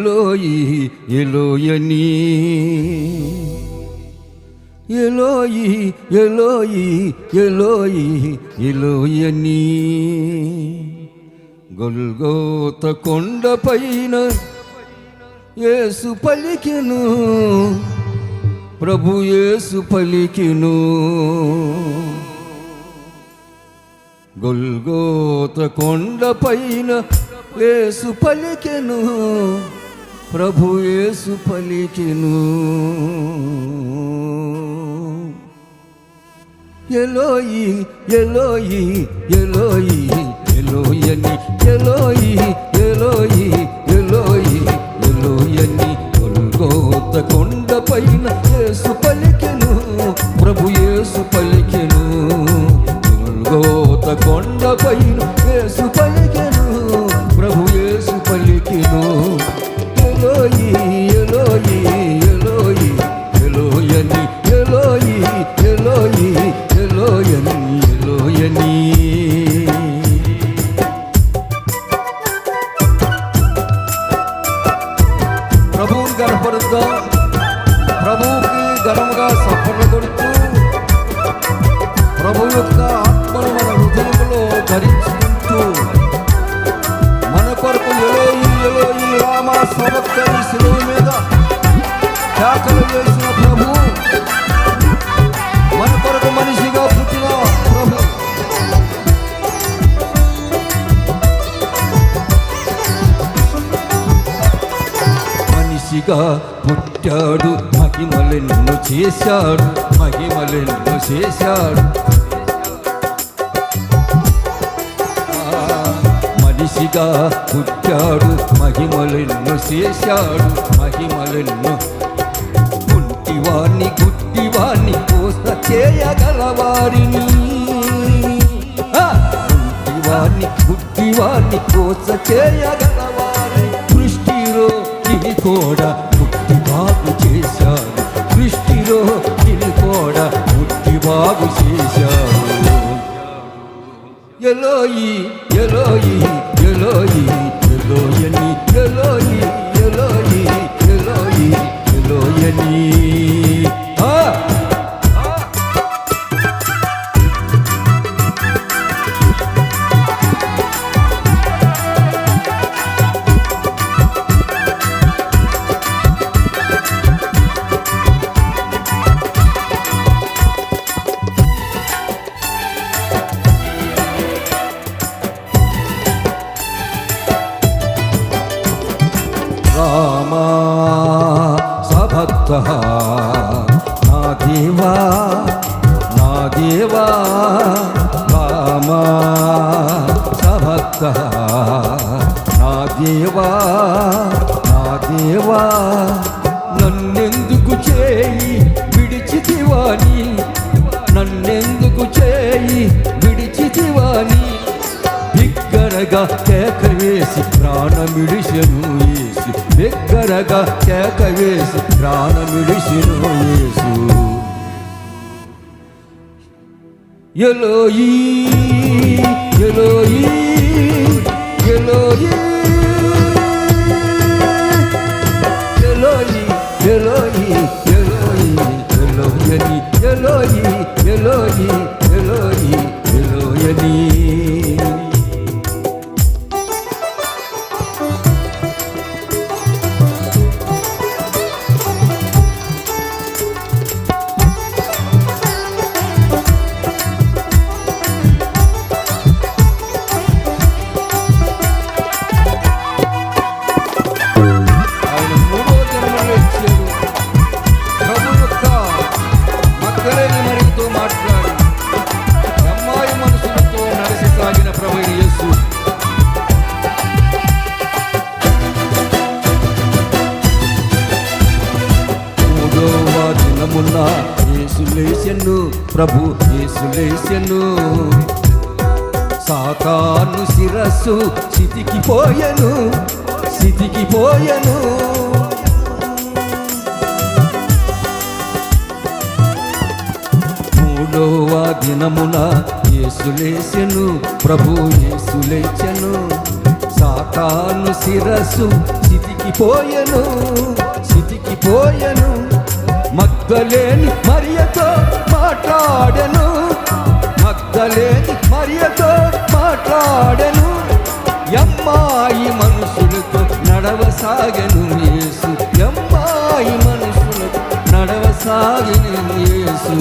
ఎలోయి ఎలోయని ఎలోయి ఎలోయి ఎలోయి ఎలోయని గొల్గోత కొండపైన యేసు పలికెను, ప్రభు యేసు పలికెను. గొల్గోత కొండపైన యేసు పలికెను, ప్రభు యేసు పలికెను. ఎలోయి ఎలోయి ఎలోయి ఎలోయని ఎలోయి ఎలోయి ఎలోయి ఎలోయని గొల్గోత కొండపైన యేసు పలికెను, ప్రభు యేసు పలికెను. గొల్గోత కొండపైన యేసు పలికెను, ప్రభు యేసు పలికెను. ఎలోయి ఎలోయి ఎలోయి ఎలోయని ఎలోయి ఎలోయి ఎలోయని ఎలోయని. ప్రభువుని గణపరుద్దాం, ప్రభువుకి ఘనముగా సఫలు కొడుతూ ప్రభు యొక్క ఆత్మను మన హృదయంలో ధరించుకుంటూ మన కొరకు ఎలోయి ఎలోయి రామా సబక్తని శిలువ మీద త్యాగం చేసిన ప్రభు, మన కొరకు మనిషిగా పుట్టిన ప్రభు. మనిషిగా పుట్టాడు, మహిమలెన్నో చేశాడు, మహిమలెన్నో చేశాడు. మనిషిగా పుట్టాడు, మహిమలెన్నో చేశాడు, మహిమలెన్నో. గుడ్డివాణ్ణి గుడ్డివాణ్ణి కోస చేయగలవారిని, గుడ్డివాణ్ణి గుడ్డివాణ్ణి కోస చేయగలవారి. దృష్టిలో ఇది కూడా ముట్టి బాగు చేశాడు, దృష్టిలో ఇది కూడా ముట్టి బాగు చేశాడు. ఎలోయి ఎలోయి ఎలోయి ఎలోయని ఎలోయి ఎలోయి ఎలోయి ఎలోయని. రామా సభక్త నా దేవా నా దేవా, రామా సభక్త నా దేవా నా దేవా. నన్నెందుకు చేయి విడిచితివాని, నన్నెందుకు చేయి విడిచితివాని. బిగ్గరగా కేక వేసి ప్రాణమిడిసెను యేసు, బిగ్గరగా కేక వేసి ప్రాణమిడిసెను యేసు. ఎలోయి ఎలోయి ఎలోయి ఎలోయి ఎలోయి ఎలోయి ఎలోయని ఎలోయి ఎలోయి ఎలోయి ఎలోయని. యేసు లేచెను, ప్రభు యేసు లేచెను. సాతాను శిరస్సు సితికిపోయెను, సితికిపోయెను. మూడవ దినమున యేసు లేచెను, ప్రభు యేసు లేచెను. సాతాను శిరస్సు సితికి సితికిపోయెను మగ్దలేని మరియతో మాట్లాడెను ఎమ్మాయి మనుషులతో నడవసాగెను యేసు ఎమ్మాయి మనుషులతో నడవసాగెను యేసు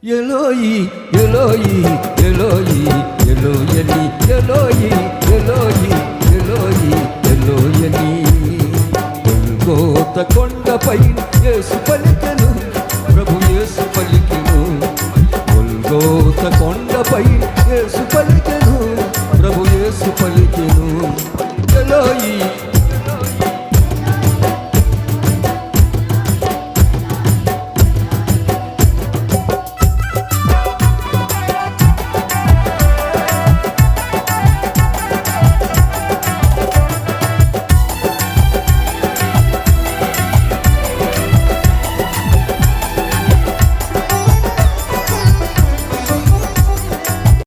ఎలోయి ఎలోయి ఎలోయి ఎలోయని ఎలోయి ఎలోయి ఎలోయి ఎలోయని గొల్గోత కొండపై యేసు పలికెను ప్రభు యేసు పలికెను గొల్గోత కొండపై యేసు పలికెను ప్రభు యేసు పలికెను ఎలోయి